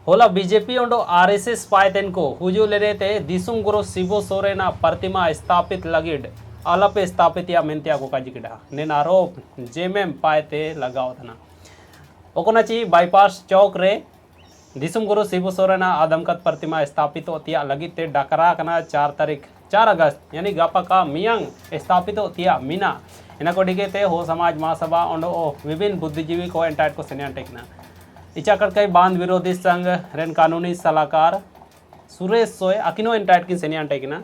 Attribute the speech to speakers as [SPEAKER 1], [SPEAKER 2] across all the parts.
[SPEAKER 1] होला बीजेपी और आरएसएस पायतेन को हुजू ले रहे थे दिसुम गुरु शिबु सोरेना प्रतिमा स्थापित लगिड अलप स्थापित या मेंत्या को काजिकिडा नेन आरोप जेमेम पायते लगाओ था ओकोनाची बाईपास चौक रे दिसुम गुरु शिबु सोरेना आदमकत प्रतिमा स्थापित होतिया लगित ते डकरा कना 4 अगस्त यानी गापा का मियांग स्थापित होतिया मीना इना को डिगे ते हो समाज महासभा और विभिन्न बुद्धिजीवी को एंटाइट को सेनियन टेकना इचाकड़ कई बांध विरोधी संघ रेन कानूनी सलाहकार सुरेश सोय अकिनो एंटाइट की सेनियन टेकना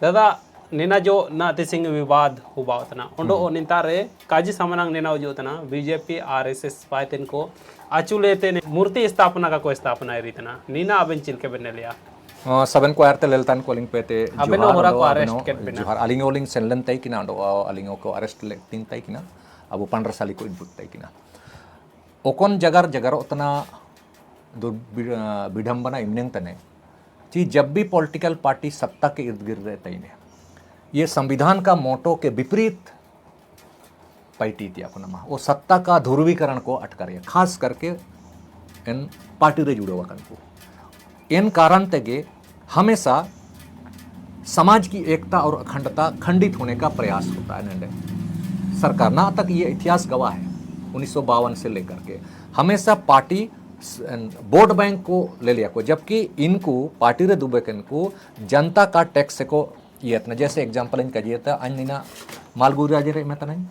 [SPEAKER 1] दादा निना जो ना सिंह विवाद हुआ उतना उंडो निंतारे काजी सामनांग नेना उतना बीजेपी आरएसएस पायतेन को अचुलेते मूर्ति स्थापना का कोई स्थापना रीतना नीना अबेन चिलके बने लिया
[SPEAKER 2] सबन को आरते लेलतान कोलिंग पेते
[SPEAKER 1] अबेनो होरा को अरेस्ट केट बिना
[SPEAKER 2] जोहार अलिंगो लिंग सेनलन तई किना अंडो अलिंगो को अरेस्ट लेतिन तई किना अब 15 साली को इनपुट तई किना ओकोन जगर जगर उतना विडंबना इमनेंग तने कि जब भी पॉलिटिकल पार्टी सत्ता के इर्द गिर्द रहते ही ये संविधान का मोटो के विपरीत पैटी थी अपना वो सत्ता का ध्रुवीकरण को अटकर खास करके इन पार्टी रे जुड़े वकन को इन कारण तेगे हमेशा समाज की एकता और अखंडता खंडित होने का प्रयास होता है नंदे सरकार ना तक ये इतिहास गवाह है 1952 से लेकर के हमेशा पार्टी वोट बैंक को ले लिया को जबकि इनको पार्टी रे दुबे को जनता का टैक्स को ये इतना जैसे एग्जांपल इनका ये था अन्यना मालगुजारी रे में नहीं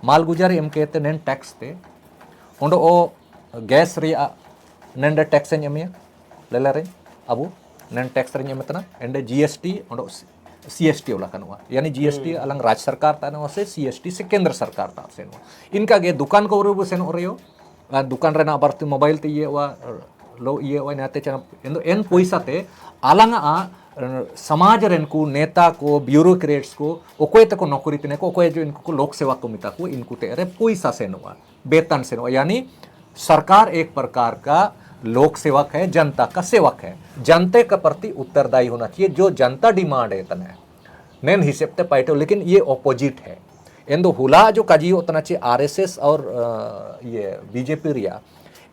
[SPEAKER 2] मालगुजारी एम कहते नेन टैक्स थे उन्डो ओ गैस रे नेंडे टैक्स एमिया ले ले रे अबू नेन टैक्स रे एमतना एंडे जीएसटी उन्डो सीएसटी वाला कनवा यानी जीएसटी अलग राज्य सरकार ता से सीएसटी से केंद्र सरकार ता से इनका गे दुकान को रूप से रेयो दुकान रे ना बरती मोबाइल ते ये वा लो ये वा नाते चन एन पैसा ते अलग समाज रेन को नेता को ब्यूरोक्रेट्स को ओकोय तक नौकरी तने को ओकोय जो इनको लोक सेवा को मिता को इनको ते अरे पैसा से नवा वेतन से नवा यानी सरकार एक प्रकार का लोक सेवक है जनता का सेवक है जनता के प्रति उत्तरदायी होना चाहिए जो जनता डिमांड है तने नेन हिसाब ते पाइटो लेकिन ये ऑपोजिट है इंदो हुला जो काजी उतना चाहिए आरएसएस और ये बीजेपी रिया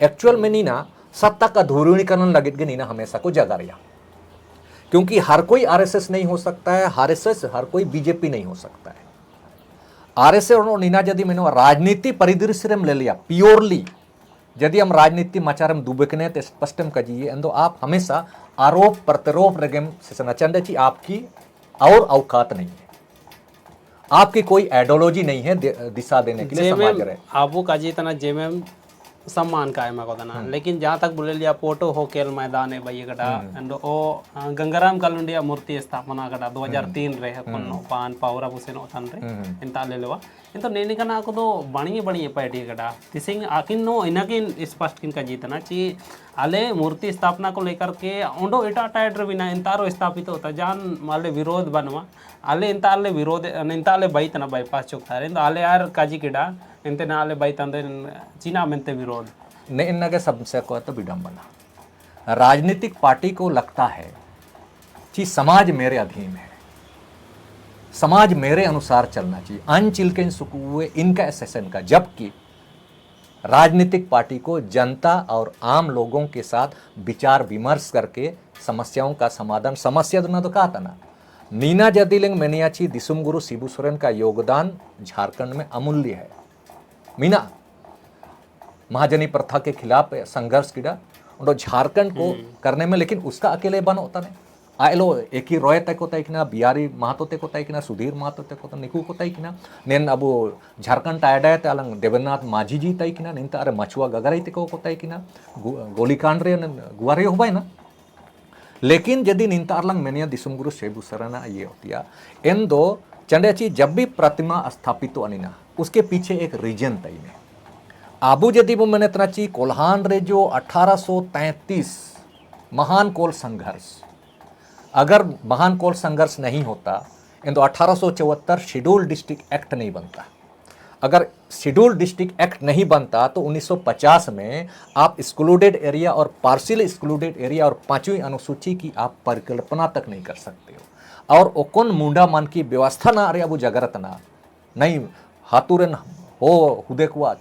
[SPEAKER 2] एक्चुअल में नीना सत्ता का ध्रुवीकरण लगित के नीना हमेशा को जगा रिया क्योंकि हर कोई आरएसएस नहीं हो सकता है आरएसएस हर कोई बीजेपी नहीं हो सकता है आरएसएस और नीना यदि मैंने राजनीति परिदृश्य में ले लिया प्योरली यदि हम राजनीति माचारम दुबकने तो स्पष्टम कजिए अंदो आप हमेशा आरोप प्रत्यारोप रगम से सनाचंद जी आपकी और औकात नहीं है आपकी कोई आइडियोलॉजी नहीं है दिशा देने के लिए समाज रे
[SPEAKER 1] आपको काजी तना जेमेम सम्मान का है मको तना लेकिन जहाँ तक बोले लिया पोटो हो खेल मैदान है भाई कटा एंड ओ गंगाराम कलुंडिया मूर्ति स्थापना कटा 2003 रे कोन पान पावरा बुसेन ओथन रे इंता ले लेवा इंतो नेनी कना को तो बणी पार्टी कटा तिसिंग आकिन नो इनाकिन स्पष्ट किन का जीतना ची आले मूर्ति स्थापना को लेकर के ओंडो इटा टाइटर बिना इंतारो स्थापित होता जान माले विरोध बनवा आले इंताले विरोध इंताले बैतना बाईपास चौक था इंतो आले यार काजी किडा इंते नाले बैतंदे चीना मेंते विरोध
[SPEAKER 2] ने इनके सबसे को तो विडंबना राजनीतिक पार्टी को लगता है कि समाज मेरे अधीन है समाज मेरे अनुसार चलना चाहिए अनचिलके सुकुए इनका एसेसन का जबकि राजनीतिक पार्टी को जनता और आम लोगों के साथ विचार विमर्श करके समस्याओं का समाधान समस्या तो कहा था ना नीना जदीलिंग मेनियाची दिसुम गुरु शिबू सोरेन का योगदान झारखंड में अमूल्य है मीना महाजनी प्रथा के खिलाफ संघर्ष किया और झारखंड को करने में लेकिन उसका अकेले बन होता नहीं आयलो एक ही रॉय तक होता है कि ना बिहारी महतो तक होता है कि ना सुधीर महतो तक होता निकू होता है कि ना नेन अब झारखंड टायडा है अलग देवेंद्रनाथ माझी जी तय कि ना निंता अरे मछुआ गगराई तक होता है कि ना गोलीकांड रे गुआरे हो ना लेकिन यदि निंता अलग मेनिया दिसुम गुरु शिबू सोरेन ये होती इन दो चंडेची जब भी प्रतिमा स्थापित अनिना उसके पीछे एक रीजन तय में आबू यदि वो मैंने इतना ची कोल्हान रे जो 1833 महान कोल संघर्ष अगर महान कोल संघर्ष नहीं होता इन तो 1874 शेड्यूल डिस्ट्रिक्ट एक्ट नहीं बनता अगर शेड्यूल डिस्ट्रिक्ट एक्ट नहीं बनता तो 1950 में आप एक्सक्लूडेड एरिया और पार्शियल एक्सक्लूडेड एरिया और 5वीं अनुसूची की आप परिकल्पना तक नहीं कर सकते हो और ओकोन मुंडा मन की व्यवस्था ना अरे अब जगरत ना नहीं हाथुरन हो हुदे को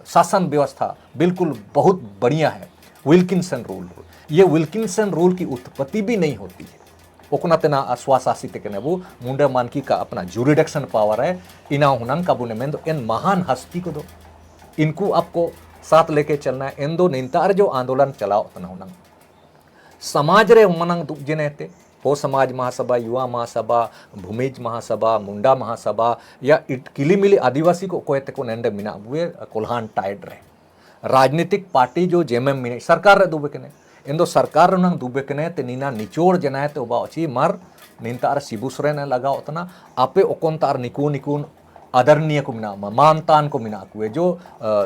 [SPEAKER 2] शासन व्यवस्था बिल्कुल बहुत बढ़िया है विल्किंसन रूल। ये विल्किंसन रूल की उत्पत्ति भी नहीं होती है। ओकना तेना स्वाशासित के वो मुंडे मानकी का अपना जुरिडिक्शन पावर है। इना हुनंग काबूने में दो इन महान हस्ती को दो, इनको आपको साथ लेके चलना है। इन दो निंतार जो आंदोलन चलाओ तना हुनंग समाज रे मनंग दुख जिने थे हो समाज महासभा, युवा महासभा, भूमिज महासभा, मुंडा महासभा या किलीमिली आदिवासी को कोयते को नेंडे मिना बुए कोल्हान टाइड रहे राजनीतिक पार्टी जो जेएमएम मिने सरकार रे दुबे कने इंदो सरकार नंग दुबे कने ते नीना निचोड़ जनाए ते ओबा अछि मार निंतार सिबुसरे ने लगा उतना आपे ओकोन तार निकू निकून आदरणीय को मिना मानतान को मिना कुए जो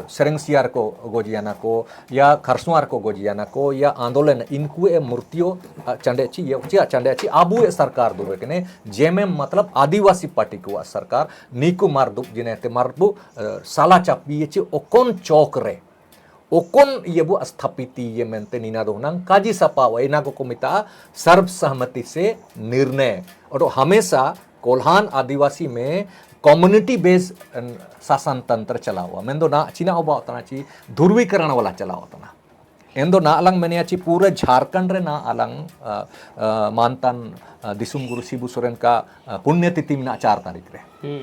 [SPEAKER 2] सेरेंगसियार को गोजियाना को या खरसुआर को गोजियाना को या आंदोलन इनको ए मूर्तियों चंडेची ये उचिया चंडेची आबू ए सरकार दुबे कने जेएमएम मतलब आदिवासी पार्टी को सरकार नीकु मार दुब जिने ते मारबू साला चापीचे ओकोन चौक रे ओकोन ये वो स्थापिती ये मेंते नीना दोनंग काजी सपा वैना को मिता सर्वसहमति से निर्णय। और हमेशा कोल्हान आदिवासी में कम्युनिटी बेस्ड शासन तंत्र चला हुआ मेंदो ना चीना होबा उतना ची ध्रुवीकरण वाला चला उतना एंदो ना अलंग मैंने ची पूरे झारखंड रे ना अलंग मानतान दिसुम गुरु शिबू सोरेन का पुण्यतिथि में 4 तारीख रे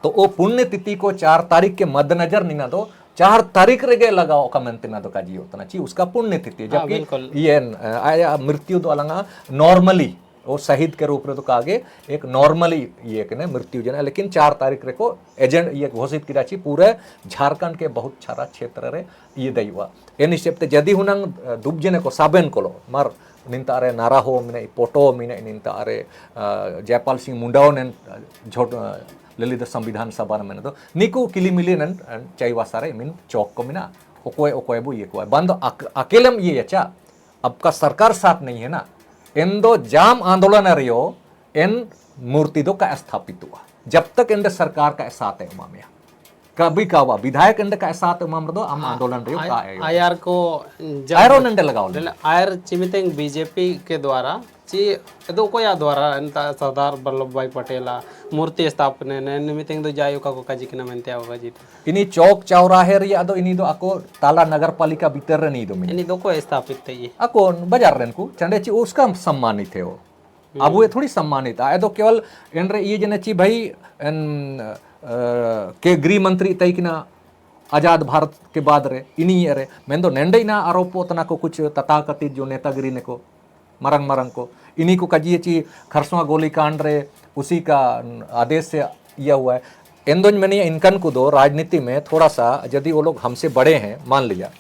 [SPEAKER 2] तो वो पुण्यतिथि को 4 तारीख के मद्देनजर निना दो 4 तारीख रे गए लगाओ का मेंते ना दो का जी उतना ची उसका पुण्यतिथि जबकि ये आया मृत्यु तो अलंगा नॉर्मली वो शहीद के रूप में तो आगे एक नॉर्मली ये कने मृत्यु जना लेकिन 4 तारीख रे को एजेंट ये घोषित किया ची पूरे झारखंड के बहुत सारा क्षेत्र रे ये दैवा ए निश्चित जदि हुनंग दुब जने को साबेन कोलो मार निंता रे नारा हो मिने पोटो मिने निंता रे जयपाल सिंह मुंडाओ ने झोट ललित संविधान सभा में तो निकू किलीमिली नन चाइवा सारे मिन चौक को मिना ओकोए बु ये को बंद अकेले ये अच्छा अब का सरकार साथ नहीं है ना इंदो जाम आंदोलन रियो इन मूर्ति दो का स्थापित हुआ जब तक इंद सरकार का साथ है उमामिया कभी का हुआ विधायक इंद का साथ उमाम दो हम आंदोलन रियो का
[SPEAKER 1] आयर को
[SPEAKER 2] आयरो नंडे लगाओ
[SPEAKER 1] आयर चिमितेंग बीजेपी के द्वारा ची एदो को या द्वारा इंता सरदार वल्लभ भाई पटेला मूर्ति स्थापने ने निमितेंग दो जायो का काजी किना मेंते होगा जी
[SPEAKER 2] इनी चौक चौराहे रिया दो इनी दो आको ताला नगर पालिका भीतर रे नहीं दो
[SPEAKER 1] इनी दो को स्थापित थे ये
[SPEAKER 2] आको बाजार रेन को चंडे ची उसका सम्मानित है वो अब वो थोड़ी सम्मानित है तो केवल एनरे ये जने ची भाई के गृह मंत्री तय किना आजाद भारत के बाद रे इनी रे मैं तो नेंडे ना आरोप उतना को कुछ तथाकथित जो नेतागिरी ने को मरंग मरंग को इन्हीं को कजिए ची खरसुआ गोलीकांड रे उसी का आदेश से यह हुआ है। इंदोज मैंने इनकन को दो राजनीति में थोड़ा सा यदि वो लोग हमसे बड़े हैं मान लिया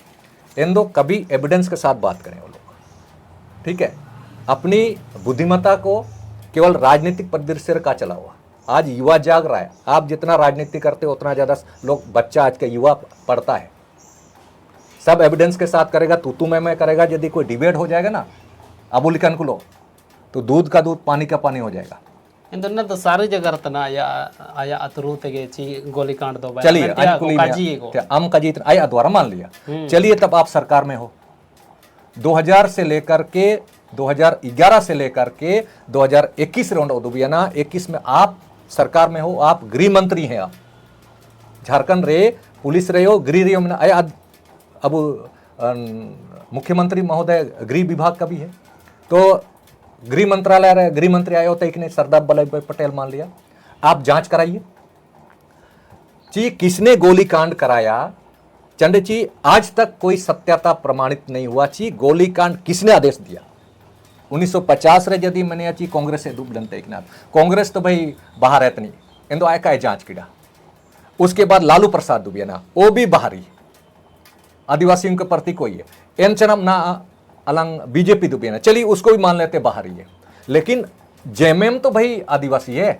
[SPEAKER 2] इंदो कभी एविडेंस के साथ बात करें वो लोग ठीक है अपनी बुद्धिमत्ता को केवल राजनीतिक परिदृश्य का चला हुआ आज युवा जाग रहा है। आप जितना राजनीति करते हो उतना ज़्यादा लोग बच्चा आज का युवा पढ़ता है सब एविडेंस के साथ करेगा तू मैं करेगा। यदि कोई डिबेट हो जाएगा ना अबू लिखन को लो तो दूध का दूध पानी का पानी हो जाएगा।
[SPEAKER 1] इंदोना तो सारी जगह रतना आया अतरू तेगे ची गोलीकांड दो
[SPEAKER 2] चलिए हम काजी आया द्वारा मान लिया चलिए तब आप सरकार में हो 2000 से लेकर के 2011 से लेकर के 2021 राउंड दुबियाना 21 में आप सरकार में हो आप गृह मंत्री हैं आप झारखंड रे पुलिस रहे हो गृह रहे हो आया अब मुख्यमंत्री महोदय गृह विभाग का भी है तो गृह मंत्रालय रहे गृह मंत्री आए होते कि नहीं सरदार वल्लभ भाई पटेल मान लिया आप जांच कराइए जी किसने गोलीकांड कराया चंडे जी आज तक कोई सत्यता प्रमाणित नहीं हुआ ची गोलीकांड किसने आदेश दिया 1950 रे यदि मैंने अच्छी कांग्रेस से दुब जनते कांग्रेस तो भाई बाहर है नहीं इंदो आय का जांच किया उसके बाद लालू प्रसाद दुबियाना वो भी बाहरी आदिवासियों के प्रति कोई है एन चनम ना अलंग बीजेपी दुबियाना चलिए उसको भी मान लेते बाहरी है लेकिन जेएमएम तो भाई आदिवासी है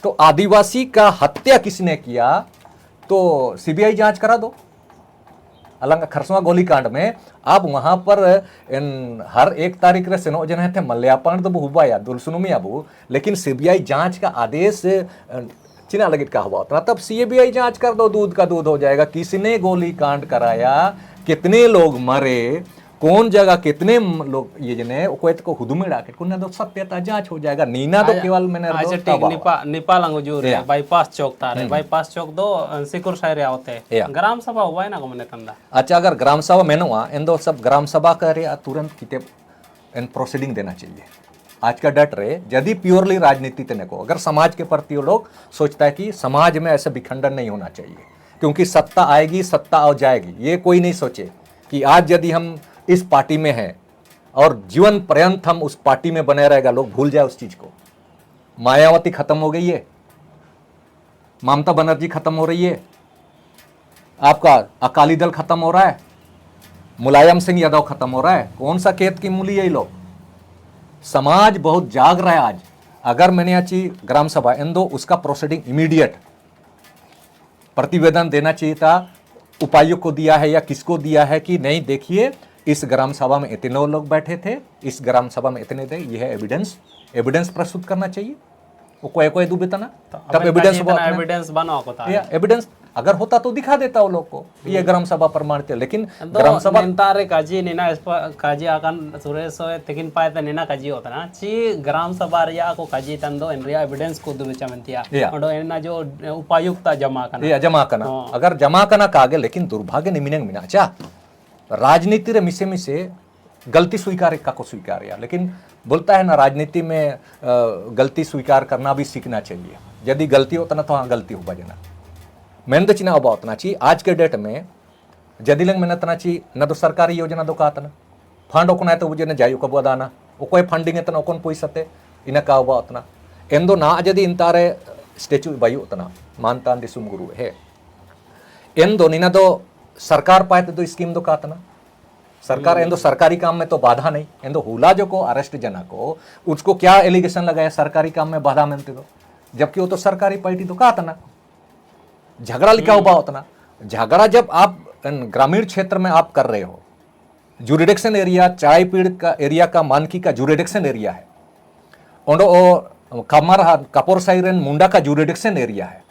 [SPEAKER 2] तो आदिवासी का हत्या किसने किया तो सीबीआई जांच करा दो। अलंग खरसुआ गोलीकांड में आप वहां पर हर 1 तारीख रे सेनो जन थे मल्यापन तो हुआ या दुलसुनुमी अबू लेकिन सीबीआई जांच का आदेश चिना लगित का हुआ उतना तब सीबीआई जांच कर दो दूध का दूध हो जाएगा किसने गोलीकांड कराया कितने लोग मरे कौन जगह कितने लोग ये जने कोएत को हुदुमे डाके कुन्ना दो सत्यता जांच हो जाएगा नीना तो केवल मैंने
[SPEAKER 1] अच्छा ठीक निपा लंगो जो रे बाईपास चौक तारे बाईपास चौक दो सिकुर शायरे आवते ग्राम सभा हुआ है ना को मैंने तंदा
[SPEAKER 2] अच्छा अगर ग्राम सभा में हुआ इन दो सब ग्राम सभा करे तुरंत किते इन प्रोसीडिंग देना चाहिए आज का डट रहे यदि प्योरली राजनीति तेने को अगर समाज के प्रति वो लोग सोचता है कि समाज में ऐसे विखंडन नहीं होना चाहिए क्योंकि सत्ता आएगी सत्ता आ जाएगी ये कोई नहीं सोचे कि आज यदि हम इस पार्टी में हैं और जीवन पर्यंत हम उस पार्टी में बने रहेगा लोग भूल जाए उस चीज को मायावती खत्म हो गई है ममता बनर्जी खत्म हो रही है आपका अकाली दल खत्म हो रहा है मुलायम सिंह यादव खत्म हो रहा है कौन सा खेत की मूली है ये लोग समाज बहुत जाग रहा है आज अगर मैंने अच्छी ग्राम सभा इन दो उसका प्रोसीडिंग इमीडिएट प्रतिवेदन देना चाहिए था उपायुक्त को दिया है या किसको दिया है कि नहीं देखिए इस ग्राम सभा में इतने लोग बैठे थे इस ग्राम सभा में इतने थे यह एविडेंस प्रस्तुत करना चाहिए वो कोई दुबितना तब
[SPEAKER 1] एविडेंस बनाओ को था
[SPEAKER 2] एविडेंस अगर होता तो दिखा देता वो लोग को ये ग्राम सभा प्रमाणित है लेकिन ग्राम सभा
[SPEAKER 1] तारे काजी नेना इस पर काजी आकान सुरेश तेकिन पाए तो नेना काजी होता ना ची ग्राम सभा रिया को काजी तंदो इन रिया एविडेंस को दुबिचा मंतिया और इना जो उपायुक्त जमा करना
[SPEAKER 2] अगर जमा करना कागे लेकिन दुर्भाग्य निमिनंग मिना अच्छा राजनीति रे मिसे गलती स्वीकार का को स्वीकार लेकिन बोलता है ना राजनीति में गलती स्वीकार करना भी सीखना चाहिए यदि गलती होता ना तो हाँ गलती हो बजना मैंने तो चिना अब उतना चाहिए आज के डेट में यदि लंग मैंने तना चाहिए न तो सरकारी योजना दो का ना फंड ओकना है तो मुझे न जायु कब दाना वो कोई फंडिंग है तो ओकन पैसते इन का उतना एंदो ना यदि इंतारे स्टेचू बायु उतना मानता दिसुम गुरु है एंदो नीना दो सरकार पाए तो स्कीम दो का ना सरकार एंदो सरकारी काम में तो बाधा नहीं एंदो हुला जो को अरेस्ट जना को उसको क्या एलिगेशन लगाया सरकारी काम में बाधा मिलती दो जबकि वो तो सरकारी पार्टी तो का ना झगड़ा लिखा हुआ उतना झगड़ा जब आप ग्रामीण क्षेत्र में आप कर रहे हो जुरिडिक्शन एरिया चाय पीड़ का एरिया का मानकी का जुरिडिक्शन एरिया है और कमर कपोर साइरन मुंडा का जुरिडिक्शन एरिया है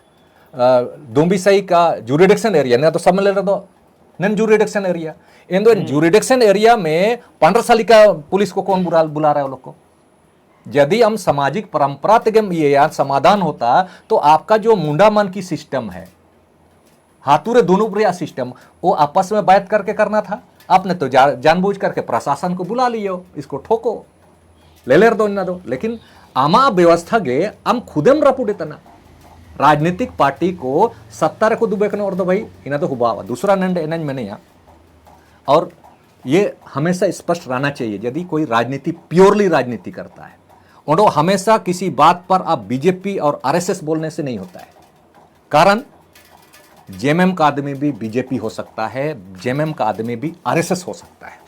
[SPEAKER 2] दोंबी सही का जुरिडिक्शन एरिया नहीं तो सब मिले दो नन जुरिडिक्शन एरिया इन दो जुरिडिक्शन एरिया में 15 साल का पुलिस को कौन बुला रहा है वो लोग को यदि हम सामाजिक परंपरा तक ये यार समाधान होता तो आपका जो मुंडा मन की सिस्टम है हाथुरे दोनों प्रिया सिस्टम वो आपस में बात करके करना था आपने तो जानबूझ करके प्रशासन को बुला लियो इसको ठोको ले दो ना दो लेकिन आमा व्यवस्था गे हम खुदेम रपुट इतना राजनीतिक पार्टी को सत्ता को दुबेकन और दो भाई इना तो हुआ दूसरा नंड एन में नहीं और ये हमेशा स्पष्ट रहना चाहिए यदि कोई राजनीति प्योरली राजनीति करता है और वो हमेशा किसी बात पर आप बीजेपी और आरएसएस बोलने से नहीं होता है कारण जेएमएम का आदमी भी बीजेपी हो सकता है जेएमएम का आदमी भी आरएसएस हो सकता है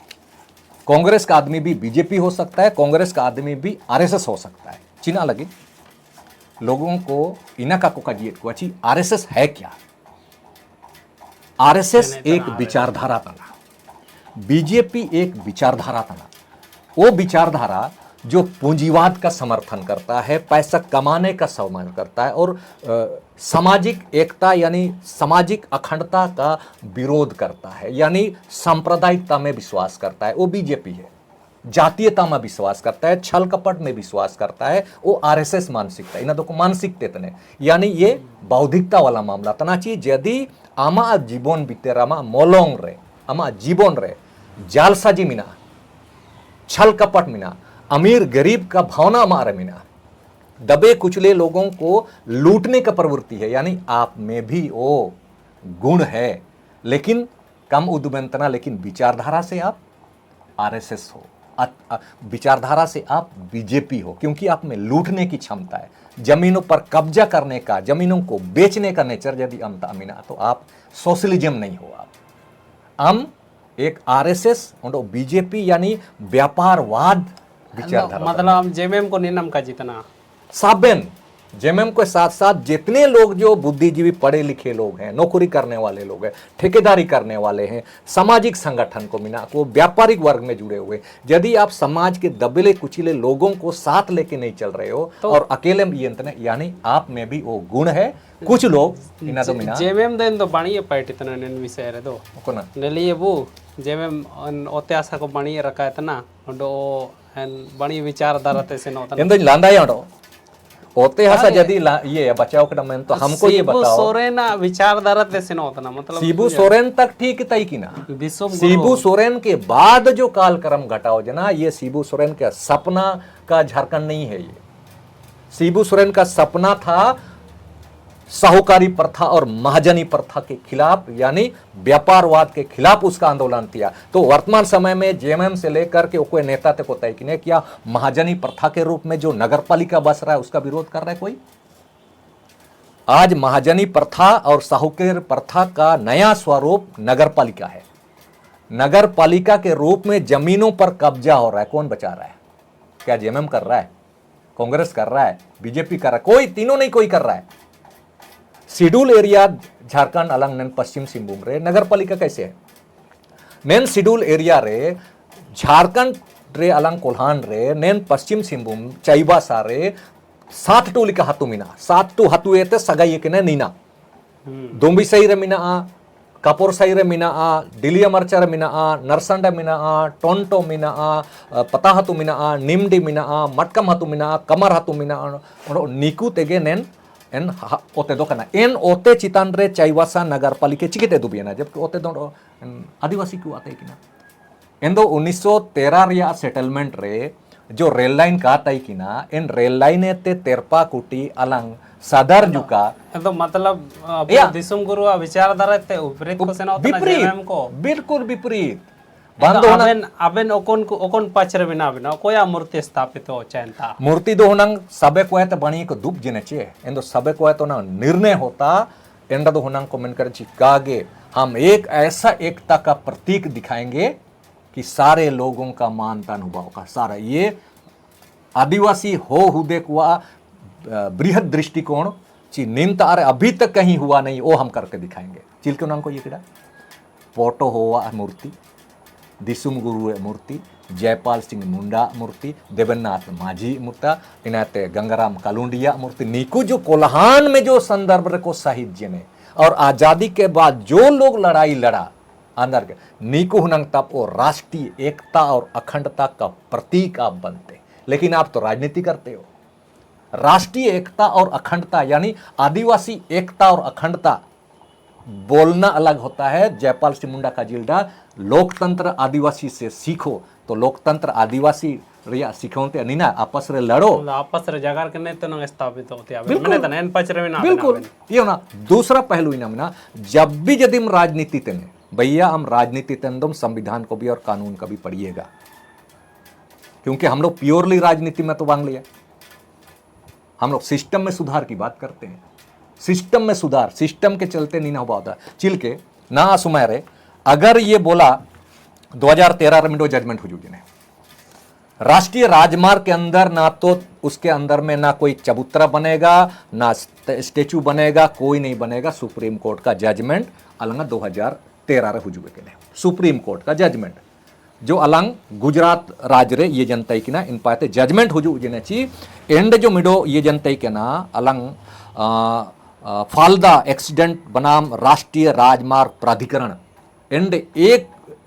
[SPEAKER 2] कांग्रेस का आदमी भी बीजेपी हो सकता है कांग्रेस का आदमी भी आरएसएस हो सकता है चिन्ह लगे लोगों को इनका को को अच्छी आरएसएस है क्या आरएसएस एक विचारधारा था बीजेपी एक विचारधारा था वो विचारधारा जो पूंजीवाद का समर्थन करता है पैसा कमाने का समर्थन करता है और सामाजिक एकता यानी सामाजिक अखंडता का विरोध करता है यानी सांप्रदायिकता में विश्वास करता है वो बीजेपी है जातीयता में विश्वास करता है छल कपट में विश्वास करता है वो आरएसएस मानसिकता इन को मानसिकता तने यानी ये बौद्धिकता वाला मामला तना चाहिए यदि आमा जीवन बीते रामा मोलोंग रे आमा जीवन रे जालसाजी मिना छल कपट मिना अमीर गरीब का भावना मारे मिना दबे कुचले लोगों को लूटने का प्रवृत्ति है यानी आप में भी वो गुण है लेकिन कम उद्वंतना लेकिन विचारधारा से आप आरएसएस हो विचारधारा से आप बीजेपी हो क्योंकि आप में लूटने की क्षमता है जमीनों पर कब्जा करने का जमीनों को बेचने का नेचर यदि अमिना तो आप सोशलिज्म नहीं हो आप हम एक आरएसएस और बीजेपी यानी व्यापारवाद विचारधारा
[SPEAKER 1] मतलब जेएमएम को नियम का जितना
[SPEAKER 2] साबेन जेएमएम के साथ साथ जितने लोग जो बुद्धिजीवी पढ़े लिखे लोग हैं, नौकरी करने वाले लोग हैं, ठेकेदारी करने वाले हैं, सामाजिक संगठन को मिला को व्यापारिक वर्ग में जुड़े हुए, यदि आप समाज के दबेले कुचले लोगों को साथ लेके नहीं चल रहे हो तो और अकेले ये यानी आप में भी वो गुण है, कुछ लोग इना तो मिना
[SPEAKER 1] जेएमएम देन तो बाणीय पार्टी तना नेन विषय रे दो
[SPEAKER 2] कोना
[SPEAKER 1] नेलिए बु जेएमएम ओते आशा को बाणीय रखा है तना ओडो बाणीय विचारधारा ते से नोतना
[SPEAKER 2] ಎಂದ लांदा याडो होते हसा यदि ये बचाव का डमेन तो हमको ये बताओ
[SPEAKER 1] सोरेन विचारधारा ते से नोतना मतलब
[SPEAKER 2] सीबू सोरेन तक ठीक तय की ना
[SPEAKER 1] विश्व
[SPEAKER 2] सीबू सोरेन के बाद जो कालक्रम घटाओ जना, ये सीबू सोरेन का सपना का झारखंड नहीं है। ये सीबू सोरेन का सपना था साहूकारी प्रथा और महाजनी प्रथा के खिलाफ, यानी व्यापारवाद के खिलाफ उसका आंदोलन किया। तो वर्तमान समय में जेएमएम से लेकर के कोई नेता तक तय किने किया महाजनी प्रथा के रूप में जो नगर पालिका बस रहा है उसका विरोध कर रहा है कोई। आज महाजनी प्रथा और साहूकार प्रथा का नया स्वरूप नगर पालिका है। नगर पालिका के रूप में जमीनों पर कब्जा हो रहा है। कौन बचा रहा है? क्या जेएमएम कर रहा है? कांग्रेस कर रहा है? बीजेपी कर रहा है? कोई, तीनों नहीं कोई कर रहा है। शेड्यूल एरिया झारखंड अलंग नेन पश्चिम सिंहभूम रे नगर पालिका कैसे है? नेन शेड्यूल एरिया रे झारखंड रे अलंग कोल्हान रे नेन पश्चिम सिंहभूम चाईबासा रे 7 टोलिका हातु मिना 7 टू हातु एते सगाई के नीना दोंबी सही रे मिना कपूर सही रे मिना डिलिया मरचा रे मिना नरसंडा मिना टोंटो मिना पता हातु मिना निमडी मिना मटकम हातु मिना कमर हातु मिना निकू तेगे नेन एन ओते दो कना एन ओते चितान रे चाईबासा नगर पालिका चिकिते दुबियना जबकि ओते दो आदिवासी को आते किना एन दो 1913 रिया सेटलमेंट रे जो रेल लाइन का तय किना इन रेल लाइन ते तेरपा कुटी अलंग सदर जुका
[SPEAKER 1] तो मतलब दिसुम गुरु विचारधारा ते विपरीत को सेना होता जेएमएम को
[SPEAKER 2] बिल्कुल विपरीत
[SPEAKER 1] अबेन ओकोन पचरे बिना बिना कोया मूर्ति स्थापित हो चैनता
[SPEAKER 2] मूर्ति दो होनंग सबे को है तो बणी को दुब जिने चे एंदो सबे को है तो ना निर्णय होता एंडा दो होनंग को मन कर चिकागे हम एक ऐसा एकता का प्रतीक दिखाएंगे कि सारे लोगों का मानता अनुभव का सारा ये आदिवासी हो हुदे कुआ बृहद दृष्टिकोण ची निम्त आरे अभी तक कहीं हुआ नहीं, वो हम करके दिखाएंगे। चिलके उनंग को ये किड़ा पोटो होवा मूर्ति, दिसुम गुरु मूर्ति, जयपाल सिंह मुंडा मूर्ति, देवेंद्रनाथ माझी मूर्ता, इनाते गंगाराम कालुंडिया मूर्ति, नीकू जो कोल्हान में जो संदर्भ को साहित्य ने और आजादी के बाद जो लोग लड़ाई लड़ा अंदर के नीकू हुनंग तब वो राष्ट्रीय एकता और अखंडता का प्रतीक आप बनते। लेकिन आप तो राजनीति करते हो। राष्ट्रीय एकता और अखंडता यानी आदिवासी एकता और अखंडता बोलना अलग होता है। जयपाल सिंह मुंडा का जिल्डा लोकतंत्र आदिवासी से सीखो, तो लोकतंत्र आदिवासी रिया सीखोते नहीं ना, आपस रे लड़ो,
[SPEAKER 1] आपस रे जगार करने तो न स्थापित होते हैं। मैंने तो नैन पचरे में ना
[SPEAKER 2] बिल्कुल ये ना दूसरा पहलू ही ना जब भी यदि हम राजनीति तेने भैया हम राजनीति तेंदम संविधान को भी और कानून का भी पढ़िएगा, क्योंकि हम लोग प्योरली राजनीति में तो बांग लिया। हम लोग सिस्टम में सुधार की बात करते हैं। सिस्टम में सुधार, सिस्टम के चलते नहीं ना हुआ होता। चिल के ना सुमेरे अगर ये बोला 2013 में जजमेंट हो चुकी है राष्ट्रीय राजमार्ग के अंदर, ना तो उसके अंदर में ना कोई चबूतरा बनेगा ना स्टेचू बनेगा, कोई नहीं बनेगा। सुप्रीम कोर्ट का जजमेंट अलंग 2013 रे हुजुए के सुप्रीम कोर्ट का जजमेंट जो अलंग गुजरात राज्य रे ये जनता की ना इन पाते जजमेंट हुजू जने ची एंड जो मिडो ये जनता के ना अलंग फालदा एक्सीडेंट बनाम राष्ट्रीय राजमार्ग प्राधिकरण एंड एक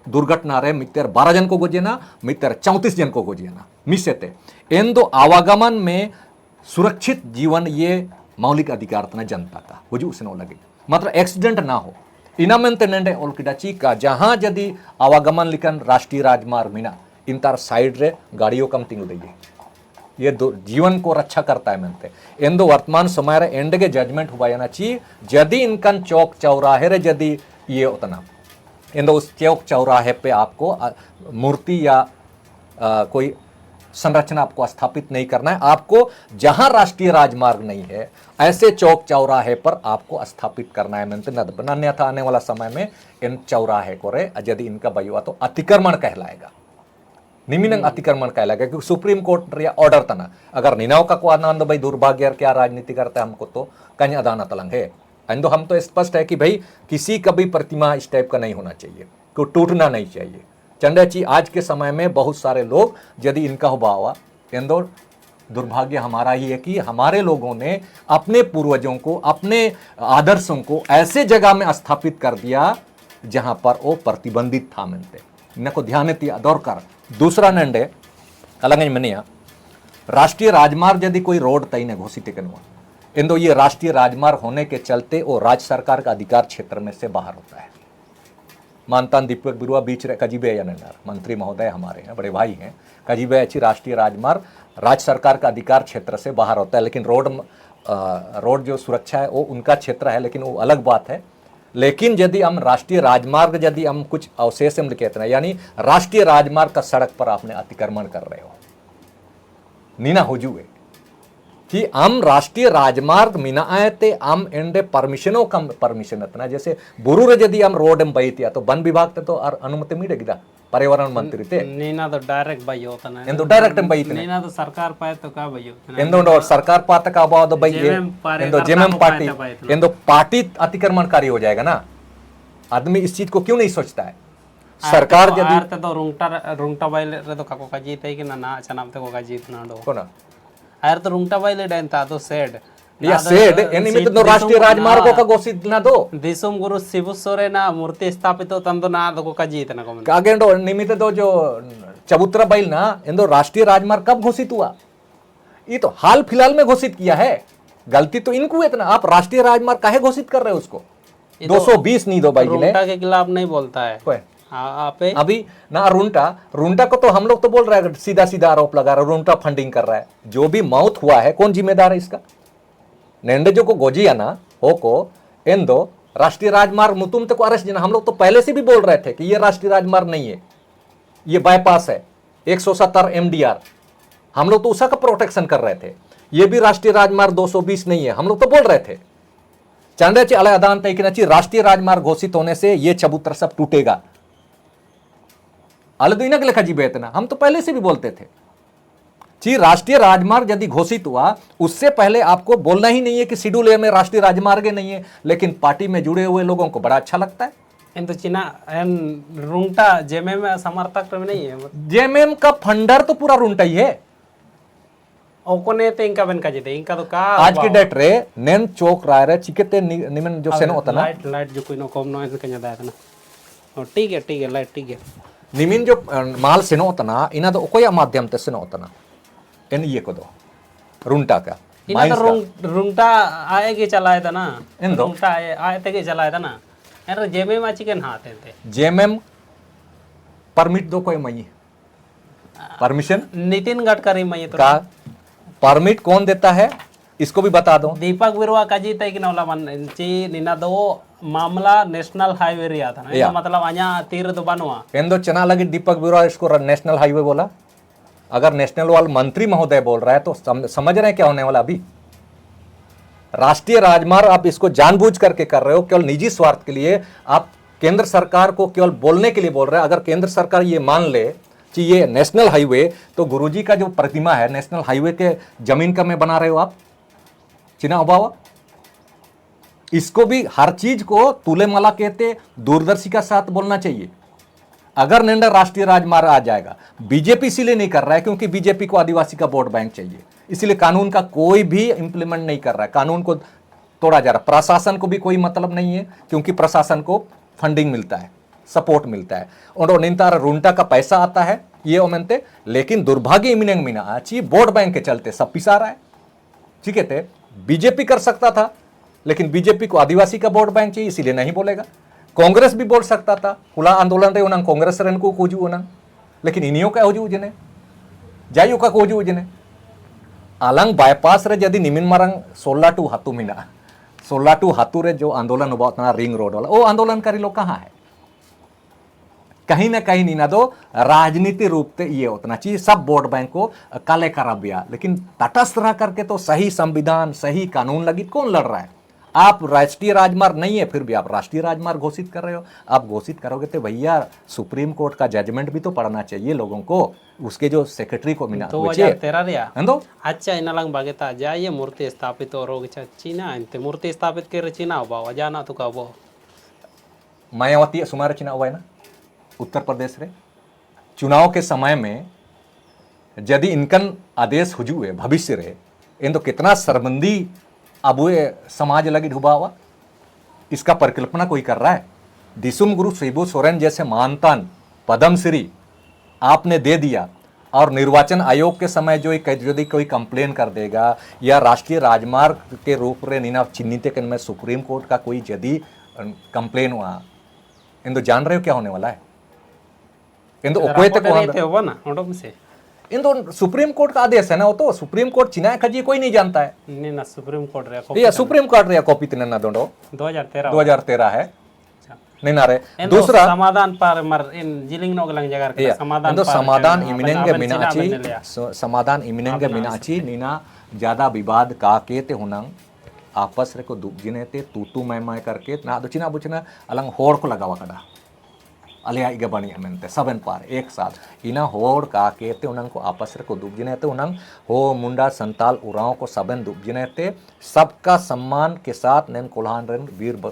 [SPEAKER 2] दुर्घटना रे मित्र 12 जन को गोजेना, मित्र 34 जन को गोजेना मिसते इन दो आवागमन में सुरक्षित जीवन ये मौलिक अधिकार तना जनता का हुजू उसने लगे मतलब एक्सीडेंट ना हो इनामेंते नेंडे ओलकिडाची का जहां यदि आवागमन लिखन राष्ट्रीय राजमार्ग मिना इन तार साइड रे गाड़ियों कम तिंग देगी ये जीवन को रक्षा करता है मनते इन दो वर्तमान समय रे एंड के जजमेंट हुआ ना ची यदि इनकन चौक चौराहे रे यदि ये उतना इन दो उस चौक चौराहे पे आपको मूर्ति या कोई संरचना आपको स्थापित नहीं करना है। आपको जहां राष्ट्रीय राजमार्ग नहीं है ऐसे चौक चौराहे पर आपको स्थापित करना है। मनते न बनाने था आने वाला समय में इन चौराहे को रे यदि इनका बयुआ तो अतिक्रमण कहलाएगा। निमिनंग अतिक्रमण का लगा क्योंकि सुप्रीम कोर्ट रिया ऑर्डर तना अगर निनाव का को आनंद भाई दुर्भाग्य क्या राजनीति करता है हमको तो कहीं अदाना तलंग है। अंदो हम तो स्पष्ट है कि भाई किसी का भी प्रतिमा इस टाइप का नहीं होना चाहिए, को टूटना नहीं चाहिए। चंदा जी आज के समय में बहुत सारे लोग यदि इनका हुआ इंदौर दुर्भाग्य हमारा ही है कि हमारे लोगों ने अपने पूर्वजों को अपने आदर्शों को ऐसे जगह में स्थापित कर दिया जहां पर वो प्रतिबंधित था मिलते इनको ध्यान दौर कर। दूसरा नंडे अलग मनिया राष्ट्रीय राजमार्ग यदि कोई रोड तय ने घोषित करवा इंदो ये राष्ट्रीय राजमार्ग होने के चलते वो राज्य सरकार का अधिकार क्षेत्र में से बाहर होता है। मानतान दीपक बिरुआ बीच कजीबे या मंत्री महोदय हमारे हैं, बड़े भाई हैं। कजीबे अच्छी राष्ट्रीय राजमार्ग राज्य सरकार का अधिकार क्षेत्र से बाहर होता है, लेकिन रोड जो सुरक्षा है वो उनका क्षेत्र है, लेकिन वो अलग बात है। लेकिन यदि हम राष्ट्रीय राजमार्ग यदि हम कुछ अवशेष हम कहते हैं यानी राष्ट्रीय राजमार्ग का सड़क पर आपने अतिक्रमण कर रहे हो नीना हो जुए कि हम राष्ट्रीय राजमार्ग मीना आए थे हम एंडे परमिशनों का परमिशन इतना जैसे बुरू यदि हम रोड में बही तो वन विभाग तो अनुमति मिलेगी पर्यावरण मंत्री थे
[SPEAKER 1] नीना तो डायरेक्ट भाई होता ना
[SPEAKER 2] ಎಂದು ಡೈರೆಕ್ಟ್ ಬೈ थे
[SPEAKER 1] नीना तो सरकार पाए तो का भाई
[SPEAKER 2] ಎಂದು सरकार पात का अभाव बई ಎಂದು जेएमएम पार्टी ಎಂದು पार्टी अतिक्रमणकारी हो जाएगा ना। आदमी इस चीज को क्यों नहीं सोचता है। सरकार यदि
[SPEAKER 1] तो रुंगटा बाइल रे तो काको का जीत है कि ना चनाम ते को का जीत ना डो
[SPEAKER 2] कोना
[SPEAKER 1] आयर तो रुंगटा बाइल डेन था तो सेड
[SPEAKER 2] या सेड निमित्त तो राष्ट्रीय राजमार्गों का घोषित ना दो
[SPEAKER 1] दिसुम गुरु शिबू सोरेन मूर्ति स्थापित तंदो ना दो का जीत ना को
[SPEAKER 2] कागेंडो निमित्त दो जो चबूतरा बैल ना इंदो राष्ट्रीय राजमार्ग कब घोषित हुआ। ये तो हाल फिलहाल में घोषित किया है। गलती तो इनको इतना आप राष्ट्रीय राजमार्ग काहे घोषित कर रहे हो उसको 220 नहीं दो भाई ने
[SPEAKER 1] के खिलाफ नहीं बोलता है आप
[SPEAKER 2] अभी ना रुंटा को तो हम लोग तो बोल रहे हैं सीधा सीधा आरोप लगा रहे रुंटा फंडिंग कर रहा है। जो भी मौत हुआ है कौन जिम्मेदार है इसका। नेंडे जो को गोजिया ना हो को इंदो राष्ट्रीय राजमार्ग मुतुम तक अरेस्ट जिना हम लोग तो पहले से भी बोल रहे थे कि ये राष्ट्रीय राजमार्ग नहीं है, ये बाईपास है 170 MDR हम लोग तो उसका का प्रोटेक्शन कर रहे थे। ये भी राष्ट्रीय राजमार्ग 220 नहीं है हम लोग तो बोल रहे थे। चांदे अले अदान तय कि राष्ट्रीय राजमार्ग घोषित होने से ये चबूतरा सब टूटेगा अलदुइना के लेखा जी बेतना हम तो पहले से भी बोलते थे जी राष्ट्रीय राजमार्ग यदि घोषित हुआ उससे पहले आपको बोलना ही नहीं है कि शेड्यूल ए में राष्ट्रीय राजमार्ग नहीं है, लेकिन पार्टी में जुड़े हुए लोगों को बड़ा अच्छा लगता है।
[SPEAKER 1] इन तो चीना रुंगटा जेएमएम समर्थक तो नहीं है।
[SPEAKER 2] जेएमएम का फंडर तो पूरा रुंटा ही है।
[SPEAKER 1] ओकोने ते इनका बन का जीते इनका तो का
[SPEAKER 2] आज की डेट रे नेन चौक राय रे चिकते निमन जो सेनो होता ना
[SPEAKER 1] लाइट जो कोई नो कम नो इनका ज्यादा है ना ठीक है लाइट ठीक है
[SPEAKER 2] निमिन जो माल सेनो होता ना इना तो कोई माध्यम ते सेनो होता ना इन ये को दो रुंटा का
[SPEAKER 1] इना तो रुंटा आए के चलाए था ना रुंटा आए थे के चलाए था ना यार जेएमएम आची के हाथ थे
[SPEAKER 2] जेएमएम परमिट दो कोई मई परमिशन
[SPEAKER 1] नितिन गडकरी मई तो
[SPEAKER 2] का परमिट कौन देता है इसको भी बता दो।
[SPEAKER 1] दीपक बिरुआ का जीत है कि नौला मन ची निना दो मामला नेशनल हाईवे रिया था ना मतलब अኛ तीर तो बनवा
[SPEAKER 2] एंदो चना लगी दीपक बिरुआ इसको नेशनल हाईवे बोला। अगर नेशनल वाल मंत्री महोदय बोल रहा है तो समझ रहे हैं क्या होने वाला। अभी राष्ट्रीय राजमार्ग आप इसको जानबूझ करके कर रहे हो केवल निजी स्वार्थ के लिए। आप केंद्र सरकार को केवल बोलने के लिए बोल रहे हैं। अगर केंद्र सरकार ये मान ले कि ये नेशनल हाईवे तो गुरुजी का जो प्रतिमा है नेशनल हाईवे के जमीन का में बना रहे हो आप चिना अभाव। इसको भी हर चीज को तुले मला कहते दूरदर्शी का साथ बोलना चाहिए। अगर नेंडा राष्ट्रीय राजमार्ग आ जाएगा बीजेपी इसीलिए नहीं कर रहा है क्योंकि बीजेपी को आदिवासी का वोट बैंक चाहिए, इसीलिए कानून का कोई भी इंप्लीमेंट नहीं कर रहा है। कानून को तोड़ा जा रहा है। प्रशासन को भी कोई मतलब नहीं है क्योंकि प्रशासन को फंडिंग मिलता है, सपोर्ट मिलता है और निंतार रुंटा का पैसा आता है ये ओमेंते। लेकिन दुर्भाग्य मिनेंग मीना आची वोट बैंक के चलते सब पिसा रहा है। ठीक है बीजेपी कर सकता था लेकिन बीजेपी को आदिवासी का वोट बैंक चाहिए इसीलिए नहीं बोलेगा। कांग्रेस भी बोल सकता था खुला आंदोलन रे उनंग कांग्रेस रन को कोजू उनंग लेकिन इनियो का होजू जने जायु का कोजू जने आलंग बाईपास रे यदि निमिन मारंग 16 टू हातू मिना 16 टू हातू रे जो आंदोलन हुआ था रिंग रोड वाला वो आंदोलनकारी लोग कहाँ है। कहीं ना कहीं नहीं ना दो राजनीति रूप से ये उतना चाहिए सब वोट बैंक को काले करा दिया। लेकिन तटस्थ रह करके तो सही संविधान सही कानून लगी कौन लड़ रहा है। आप राष्ट्रीय राजमार्ग नहीं है, फिर भी आप राष्ट्रीय राजमार्ग घोषित कर रहे हो। आप घोषित करोगे तो भैया सुप्रीम कोर्ट का जजमेंट भी तो पढ़ना चाहिए लोगों को, उसके जो सेक्रेटरी को मिला
[SPEAKER 1] 2013 रिया
[SPEAKER 2] अंदो
[SPEAKER 1] अच्छा इन लंग बागेता जाइए मूर्ति स्थापित और रोग चीना इनते मूर्ति स्थापित कर चीना बावा जाना तो कबो
[SPEAKER 2] मायावती सुमार चुनाव हुआ है ना उत्तर प्रदेश रे, चुनाव के समय में यदि इनकन आदेश हुए भविष्य रहे इन तो कितना सरबंदी अब वे समाज लगी डूबा हुआ, इसका परिकल्पना कोई कर रहा है। दिसुम गुरु शिबू सोरेन जैसे महानतन पद्मश्री आपने दे दिया, और निर्वाचन आयोग के समय जो यदि कोई कंप्लेन कर देगा या राष्ट्रीय राजमार्ग के रूप में नीना चिन्हित में सुप्रीम कोर्ट का कोई यदि कंप्लेन हुआ, इन तो जान रहे हो क्या होने वाला है। इन तो ओकोए तक
[SPEAKER 1] होगा ना ओडम से
[SPEAKER 2] इन तो सुप्रीम कोर्ट का आदेश है ना, वो तो सुप्रीम कोर्ट चिनाए खजी कोई नहीं जानता है।
[SPEAKER 1] नहीं ना सुप्रीम कोर्ट रे
[SPEAKER 2] ये सुप्रीम कोर्ट रे कॉपी तने ना दोंडो 2013 है नहीं ना रे। दूसरा
[SPEAKER 1] समाधान पर मर इन जिलिंग नो गलंग जगह के समाधान
[SPEAKER 2] तो समाधान इमिनेंगे मीनाची समाधान इमिनेंगे मीनाची नीना ज्यादा विवाद का के ते हुनंग आपस रे को दुबजिने ते तू मैं करके ना दो चिना बुचना अलंग होड़ को लगावा कड़ा अलिया इगे बनी मेनते सबन पार एक साथ इना होड़ का के ते उनंग को आपस रे को दुबजिने ते उनंग हो मुंडा संताल उराव को सबन दुबजिने ते सबका सम्मान के साथ नैन कोल्हान रन वीर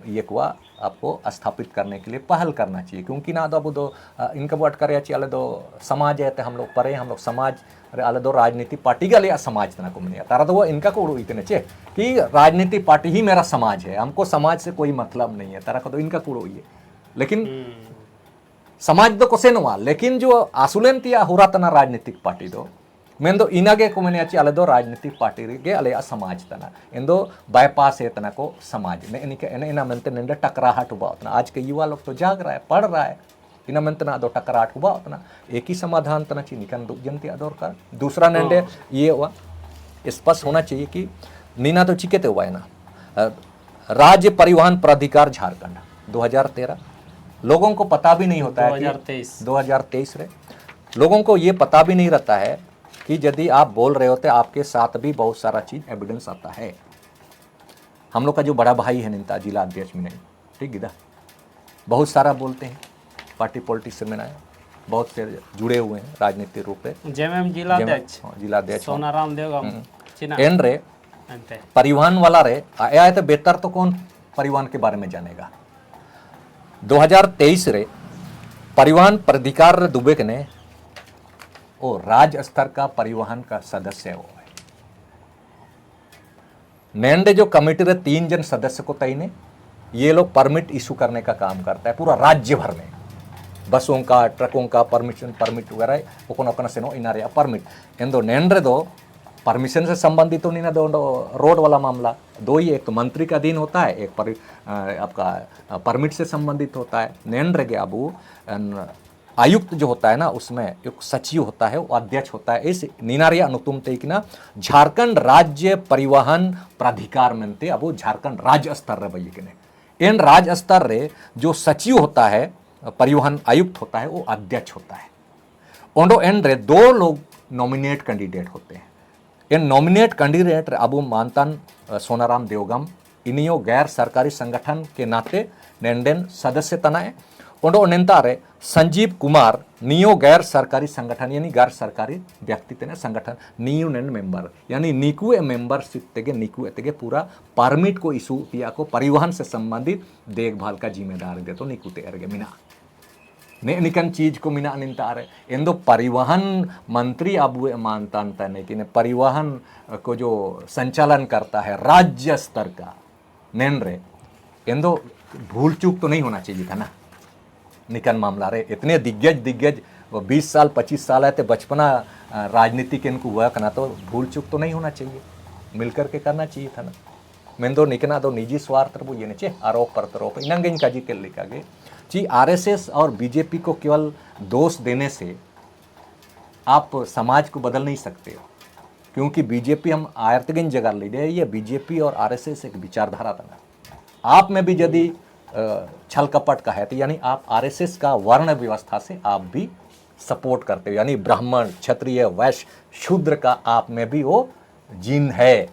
[SPEAKER 2] ये कुआ आपको स्थापित करने के लिए पहल करना चाहिए। क्योंकि ना दो अब दो इनका बट करे चाहिए अले दो समाज है हम लोग परे हम लोग समाज अले दो राजनीति पार्टी का लिया समाज तना को नहीं तारा तो वो इनका को उड़ो इतने चे कि राजनीति पार्टी ही मेरा समाज है, हमको समाज से कोई मतलब नहीं है तारा को तो इनका कूड़ो ये। लेकिन समाज तो कोसे नुआ, लेकिन जो आसुलेन तिया हुरा तना राजनीतिक पार्टी दो मेन दो इनागे को मैंने अच्छी अले दो राजनीतिक पार्टी गे अले समाज तना इन दो बाईपास है तना को समाज ने इनके इना मनते नंदे टकराहट हुआ उतना। आज के युवा लोग तो जाग रहा है, पढ़ रहा है, इना मनते ना दो टकराहट हुआ उतना एक ही समाधान तना चाहिए निकन दुख जनती अदौर का। दूसरा नंदे ये हुआ स्पष्ट होना चाहिए कि नीना तो चिकेते हुआ है ना राज्य परिवहन प्राधिकार झारखंड 2013 लोगों को पता भी नहीं होता है 2023 रे लोगों को ये पता भी नहीं रहता है कि यदि आप बोल रहे होते आपके साथ भी बहुत सारा चीज एविडेंस आता है। हम लोग का जो बड़ा भाई है निंता जिला अध्यक्ष में ठीक गिदा बहुत सारा बोलते हैं, पार्टी पॉलिटिक्स में आए बहुत से जुड़े हुए हैं राजनीतिक रूप से
[SPEAKER 1] जिला अध्यक्ष सोनाराम देवगम
[SPEAKER 2] एन रे परिवहन वाला रे आया तो बेहतर तो कौन परिवहन के बारे में जानेगा। 2023 रे परिवहन प्राधिकार दुबे के ने वो राज्य स्तर का परिवहन का सदस्य है वो है नेंडे जो कमेटी रे 3 जन सदस्य को तय ने ये लोग परमिट इशू करने का काम करता है पूरा राज्य भर में, बसों का ट्रकों का परमिट वगैरह वो कोन से नो इनारे परमिट इन दो नेंडे दो परमिशन से संबंधित तो नहीं ना दो रोड वाला मामला दो ही, एक तो मंत्री का अधीन होता है, एक आपका परमिट से संबंधित होता है। नैन रह गया अबू आयुक्त जो होता है ना उसमें एक सचिव होता है वो अध्यक्ष होता है। इस नीनारिया अनुतुम ना झारखंड राज्य परिवहन प्राधिकार मनते अब झारखंड राज्य स्तर रे भैया के इन राज्य स्तर रे जो सचिव होता है परिवहन आयुक्त होता है वो अध्यक्ष होता है। ओंडो एन रे 2 लोग नॉमिनेट कैंडिडेट होते हैं। इन नॉमिनेट कैंडिडेट अबू मानतन सोनाराम देवगम इनियो गैर सरकारी संगठन के नाते नेंडेन सदस्य तनाए ओंडो नेंता रे संजीव कुमार नियो गैर सरकारी संगठन यानी गैर सरकारी व्यक्ति तेने संगठन नियो नेन मेंबर यानी निकुए मेंबरशिप तेगे निकुए तेगे पूरा परमिट को इशू किया को परिवहन से संबंधित देखभाल का जिम्मेदार दे तो निकुते अरगे मिना ने निकन चीज को मिना निंता रहे इंदो परिवहन मंत्री अब मानता नहीं कि परिवहन को जो संचालन करता है राज्य स्तर का नेन रे इंदो भूल चूक तो नहीं होना चाहिए था ना निकन मामला रे इतने दिग्गज 20 साल 25 साल है तो बचपना राजनीति के इनको हुआ करना तो भूल चूक तो नहीं होना चाहिए, मिलकर के करना चाहिए था ना। मेंदो निकना दो निजी स्वार्थ वो ये नीचे आरोप प्रत्यारोप इनंगे का जी के लिखा गए जी आरएसएस और बीजेपी को केवल दोष देने से आप समाज को बदल नहीं सकते हो, क्योंकि बीजेपी हम आयतगिन जगह ले रहे ये बीजेपी और आरएसएस एक विचारधारा था। आप में भी यदि छल कपट का है तो यानी आप आरएसएस का वर्ण व्यवस्था से आप भी सपोर्ट करते हो, यानी ब्राह्मण क्षत्रिय वैश्य शूद्र का आप में भी वो जीन है।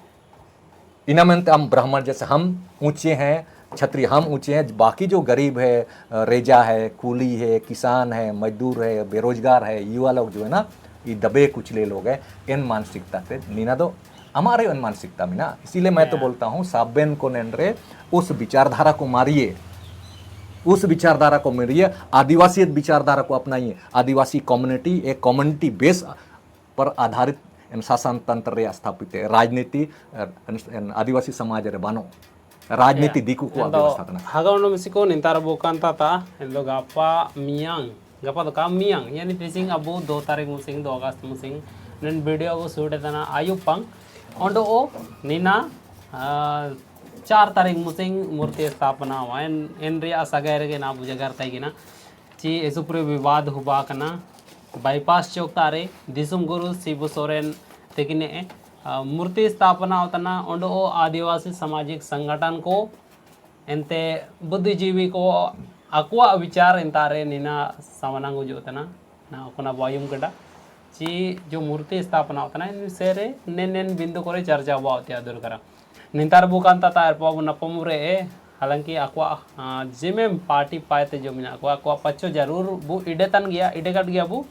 [SPEAKER 2] इनामेंट हम ब्राह्मण जैसे हम ऊंचे हैं, क्षत्रिय हम ऊंचे हैं, बाकी जो गरीब है, रेजा है, कूली है, किसान है, मजदूर है, बेरोजगार है, युवा लोग जो है ना, ये दबे कुचले लोग हैं, इन मानसिकता से नीना दो हमारे इन मानसिकता में ना। इसीलिए मैं तो बोलता हूँ साबेन को नेंड्रे उस विचारधारा को मारिए, उस विचारधारा को मारिए, आदिवासी विचारधारा को अपनाइए। आदिवासी कम्युनिटी एक कम्युनिटी बेस पर आधारित शासन तंत्र रे स्थापित है, राजनीति आदिवासी समाज रे बनो राजनीति दिकु को व्यवस्था तना
[SPEAKER 1] hagaw no misiko nintar bukan tata endo gapa miang gapa to kam miang yani tising abu 2 tarik musing 2 August musing nen video go shoot etana ayupang ondo o nina 4 तारीख मुसिंग मूर्ति स्थापना हुआ इन रिया सगैर के ना बुझे करता है कि ना ची ऐसे पूरे विवाद हुआ करना बाईपास चौक तारे दिसुम गुरु शिबू सोरेन तेकिने मूर्ति स्थापना होता ना ओंडो आदिवासी सामाजिक संगठन को एंते बुद्धिजीवी को अक्वा विचार इंतारे नीना सामनांगो जो होता ना कोना वायुम कड़ा ची जो मूर्ति स्थापना होता ना इन सेरे नेन बिंदु करे चर्चा हुआ होती है दूर करा निंतार बुकान ता पाव नपमुरे हालांकि अक्वा जिमे पार्टी पाते जो मिना अक्वा पच्चो जरूर बु इडे तन गया इडे कट गया बु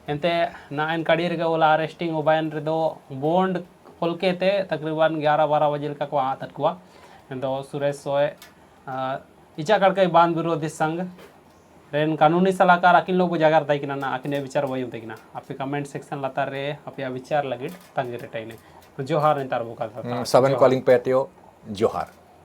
[SPEAKER 1] एंते ना इन कड़ीर के ओला अरेस्टिंग ओबायन रे दो बॉन्ड खोलके ते तकरीबन 11-12 बजे का को आतत को एंतो सुरेश सोए इचा कड़के बांध विरोधी संघ रेन कानूनी सलाहकार अकिन लोग बुझागर ताई किना ना अकिने विचार वही होते किना आपके कमेंट सेक्शन लता रे आपया विचार लगिट तंगे रे टाइने जोहार निंतार बुका
[SPEAKER 2] सबन कॉलिंग पेटियो जोहार।